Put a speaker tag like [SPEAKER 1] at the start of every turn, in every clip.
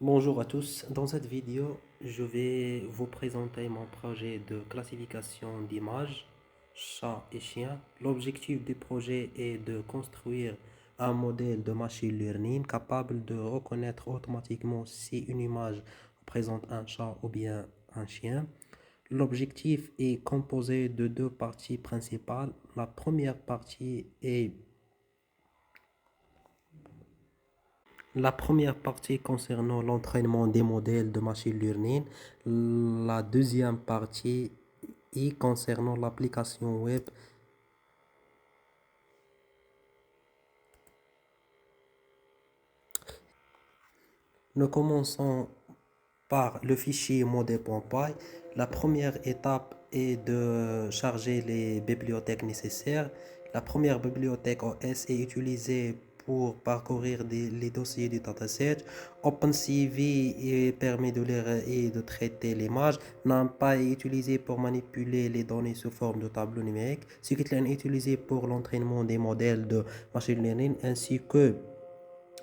[SPEAKER 1] Bonjour à tous. Dans cette vidéo, je vais vous présenter mon projet de classification d'images, chat et chien. L'objectif du projet est de construire un modèle de machine learning capable de reconnaître automatiquement si une image présente un chat ou bien un chien. L'objectif est composé de deux parties principales. La première partie est La première partie concernant l'entraînement des modèles de machine learning, la deuxième partie est concernant l'application web. Nous commençons par le fichier model.py. La première étape est de charger les bibliothèques nécessaires. La première bibliothèque OS est utilisée pour parcourir les dossiers du dataset. OpenCV permet de lire et de traiter l'image. NumPy est utilisé pour manipuler les données sous forme de tableau numérique. Scikit-learn est utilisé pour l'entraînement des modèles de machine learning ainsi que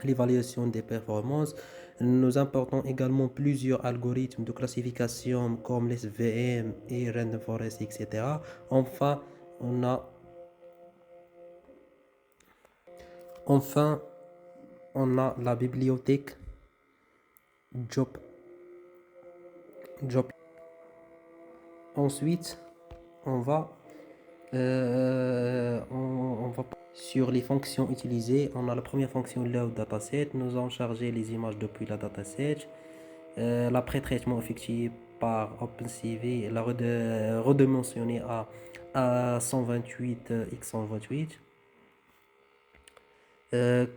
[SPEAKER 1] l'évaluation des performances. Nous importons également plusieurs algorithmes de classification comme l'SVM et Random Forest, etc. Enfin, on a, enfin, on a la bibliothèque Job. Job. Ensuite, on va on va sur les fonctions utilisées. On a la première fonction load dataset. Nous allons charger les images depuis la dataset. La pré-traitement effectué par OpenCV, la redimensionné à 128 x 128. Euh,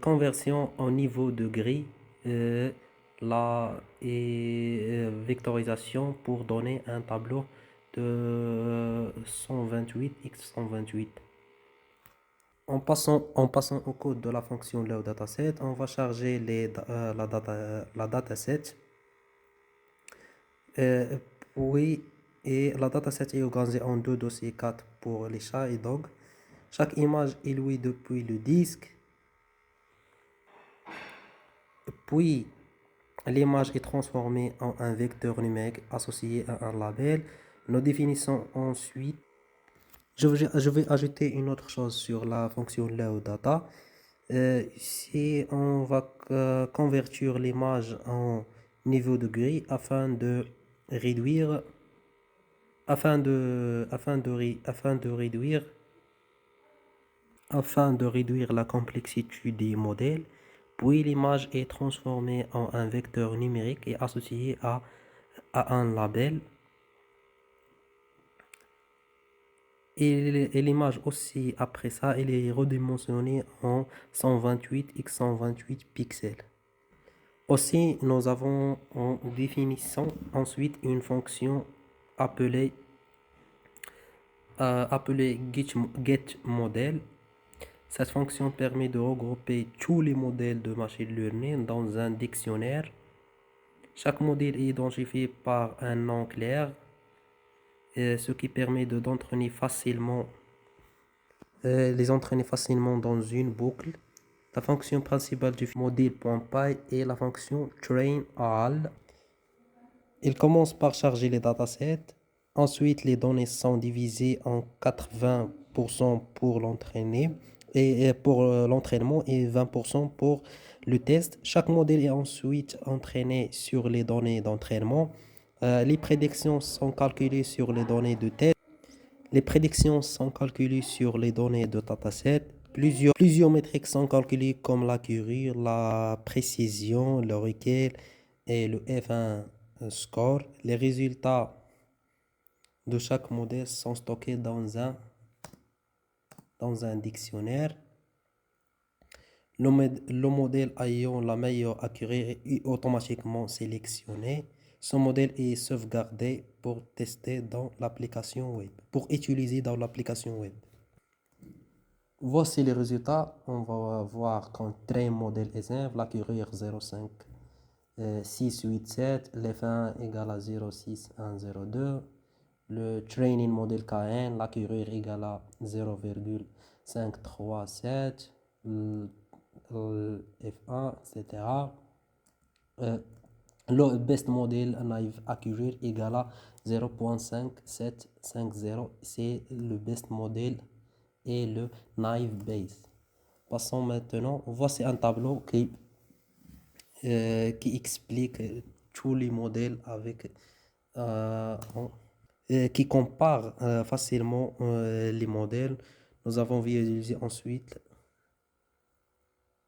[SPEAKER 1] Conversion au niveau de grille, la vectorisation pour donner un tableau de 128 x 128. En passant au code de la fonction load dataset, on va charger la dataset. Euh, oui, et la dataset est organisée en deux dossiers 4 pour les chats et dogs. Chaque image est louée depuis le disque. Puis, l'image est transformée en un vecteur numérique associé à un label. Nous définissons ensuite. Je vais ajouter une autre chose sur la fonction loadData. Si on va convertir l'image en niveau de grille réduire, afin de réduire la complexité des modèles, puis l'image est transformée en un vecteur numérique et associée à un label. Et l'image aussi, après ça, elle est redimensionnée en 128 x 128 pixels. Aussi, nous avons en définissant ensuite une fonction appelée, appelée getModel. Cette fonction permet de regrouper tous les modèles de machine learning dans un dictionnaire. Chaque modèle est identifié par un nom clair, ce qui permet d'entraîner facilement les entraîner facilement dans une boucle. La fonction principale du model.py est la fonction trainAll. Il commence par charger les datasets. Ensuite, les données sont divisées en 80% pour l'entraîner et pour l'entraînement et 20% pour le test. Chaque modèle est ensuite entraîné sur les données d'entraînement. Les prédictions sont calculées sur les données de test. Les prédictions sont calculées sur les données de dataset. Plusieurs métriques sont calculées comme l'accuracy, la précision, le recul et le F1 score. Les résultats de chaque modèle sont stockés dans un dictionnaire. Le modèle ayant la meilleure accuracy est automatiquement sélectionné. Ce modèle est sauvegardé pour tester dans l'application web, pour utiliser dans l'application web. Voici les résultats. On va voir qu'un train modèle S1, l'accuracy 0,5 687, l'F1 égale à 0,6102. Le training modèle K1, l'accuracy égale à 0,537. Le F1, etc. Euh, le best model naive accurate égale à 0.5750. C'est le best model et le naive base. Passons maintenant. Voici un tableau qui explique tous les modèles avec qui compare facilement les modèles. Nous avons visualisé ensuite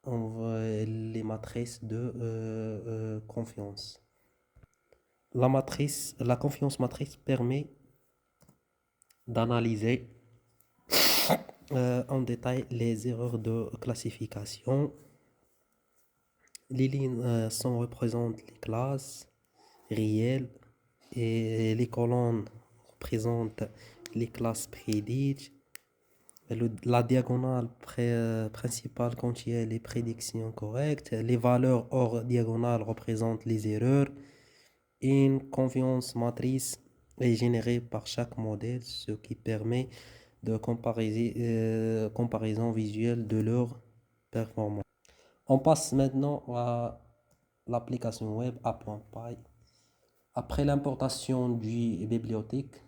[SPEAKER 1] les matrices de confiance. La confiance matrice permet d'analyser en détail les erreurs de classification. Les lignes sont représentent les classes réelles et les colonnes représentent les classes prédites. La diagonale principale contient les prédictions correctes. Les valeurs hors diagonale représentent les erreurs. Une confiance matrice est générée par chaque modèle, ce qui permet de comparaison visuelle de leur performance. On passe maintenant à l'application web App.py. Après l'importation du bibliothèque,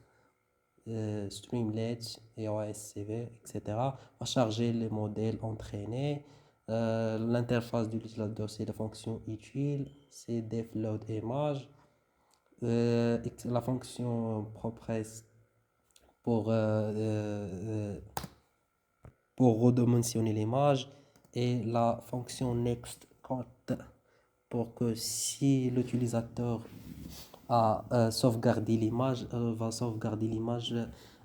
[SPEAKER 1] Streamlit, EOSCV, etc., on va charger les modèles entraînés. L'interface de l'utilisateur, c'est la fonction utile, c'est defload image. La fonction progress pour, pour redimensionner l'image et la fonction next cut pour que si l'utilisateur a sauvegardé l'image, va sauvegarder l'image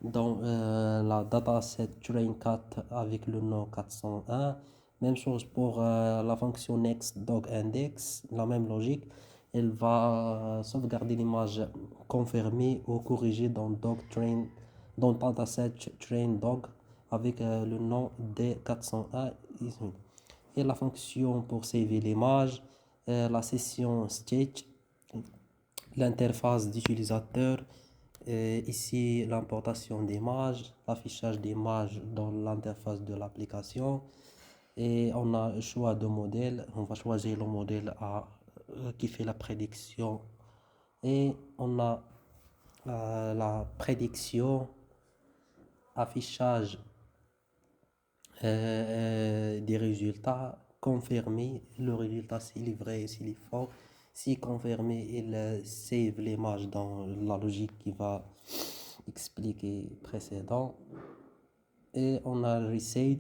[SPEAKER 1] dans la dataset train4 avec le nom 401. Même chose pour la fonction nextDocIndex, la même logique. Elle va sauvegarder l'image confirmée ou corrigée dans doctrain, dans dataset train.dog avec le nom D401 ici. Et la fonction pour sauver l'image, la session state, l'interface d'utilisateur, ici l'importation d'images, l'affichage d'images dans l'interface de l'application. Et on a le choix de modèle. On va choisir le modèle qui fait la prédiction. Et on a la prédiction, affichage des résultats, confirmer le résultat s'il est vrai et s'il est faux. Si confirmé, il save l'image dans la logique qui va expliquer précédent. Et on a reset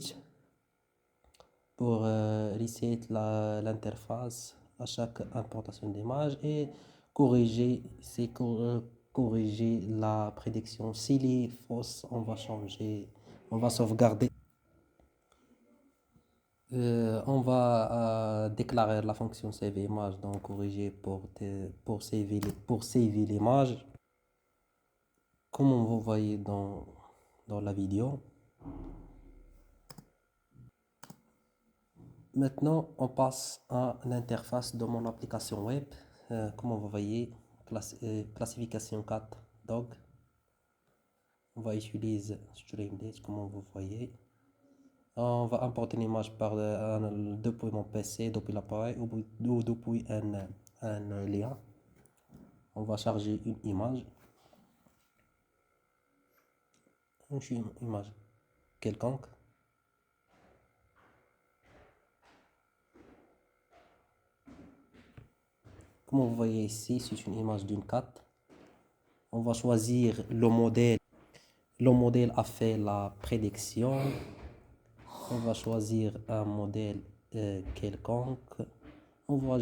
[SPEAKER 1] pour reset l'interface à chaque importation d'image et corriger, c'est corriger la prédiction. S'il est fausse, on va changer, on va sauvegarder. On va déclarer la fonction save image, donc corriger pour saver l'image, comme vous voyez dans la vidéo. Maintenant, on passe à l'interface de mon application web. Comme vous voyez, classification 4 dog. On va utiliser Streamlit, comme vous voyez. On va importer une image depuis mon PC, depuis l'appareil ou depuis un lien. On va charger une image quelconque. Comme vous voyez ici, c'est une image d'une carte. On va choisir le modèle. Le modèle a fait la prédiction. On va choisir un modèle quelconque. On va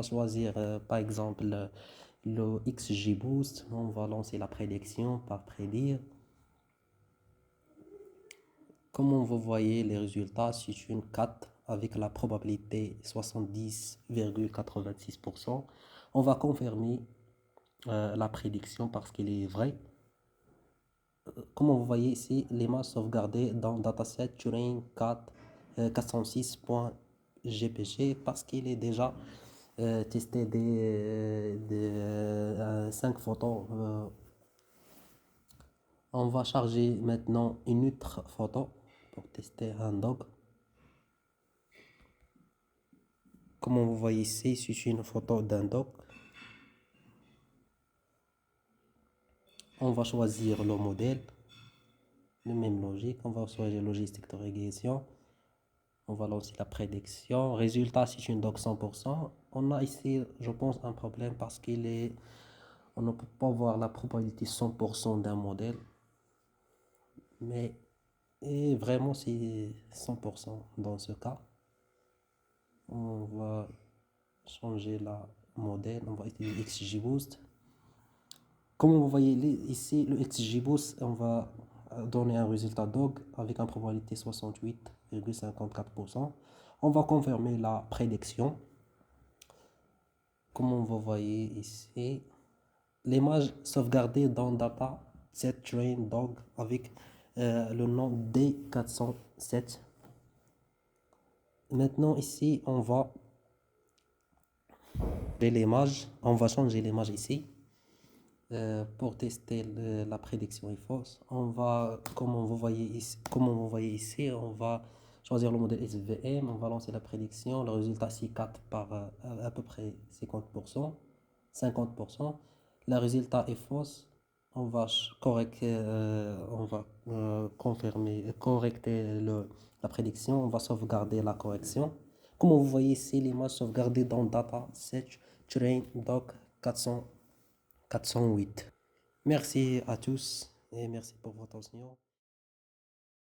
[SPEAKER 1] choisir par exemple le XGBoost. On va lancer la prédiction par prédire. Comme vous voyez les résultats, c'est une 4 avec la probabilité 70,86%. On va confirmer la prédiction parce qu'elle est vraie. Comme vous voyez ici, l'image sauvegardée dans dataset Turing 406.gpg parce qu'il est déjà testé des 5 photos. On va charger maintenant une autre photo pour tester un dog. Comme vous voyez ici, c'est une photo d'un dock. On va choisir le modèle, la même logique. On va choisir logistique de régression. On va lancer la prédiction. Résultat, c'est une doc 100%. On a ici, je pense, un problème parce on ne peut pas voir la probabilité 100% d'un modèle. Mais vraiment, c'est 100% dans ce cas. On va changer la modèle. On va utiliser XGBoost. Comme vous voyez ici, le XGBoost, on va donner un résultat DOG avec une probabilité 68,54%. On va confirmer la prédiction. Comme vous voyez ici, l'image sauvegardée dans data set train dog avec le nom D407. Maintenant ici, on va changer l'image ici pour tester la prédiction est fausse. Comme vous voyez ici, on va choisir le modèle SVM, on va lancer la prédiction, le résultat c'est 4 par à peu près 50%. Le résultat est fausse. On va correcter la prédiction. On va sauvegarder la correction. Comme vous voyez ici, l'image sauvegardée dans Dataset Train Doc 408. Merci à tous et merci pour votre attention.